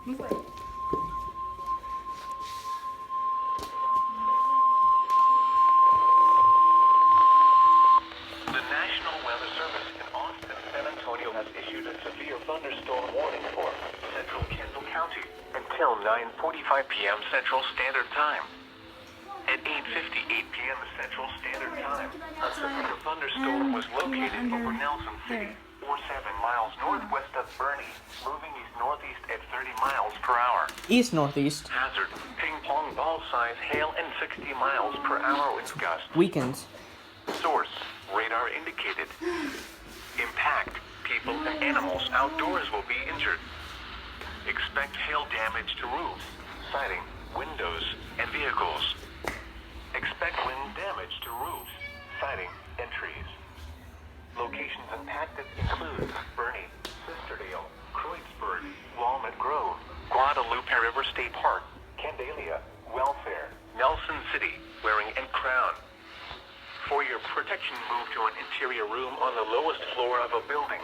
Move away. The National Weather Service in Austin, San Antonio has issued a severe thunderstorm warning for central Kendall County until 9:45 p.m. Central Standard Time. At 8:58 p.m. Central Standard Time, a severe thunderstorm was located over Nelson City, or 7 miles northwest of Bernie, moving east-northeast at 30 miles per hour. East-northeast. Hazard, ping-pong ball size hail and 60 miles per hour wind gusts. Weekends. Source, radar indicated. Impact, people and animals outdoors will be injured. Expect hail damage to roofs, siding, windows, and vehicles. Expect wind damage to roofs, siding, and trees. Locations impacted include Bernie, Sisterdale, Croydsburg, Walnut Grove, Guadalupe River State Park, Candelia, Welfare, Nelson City, Waring, and Crown. For your protection, move to an interior room on the lowest floor of a building.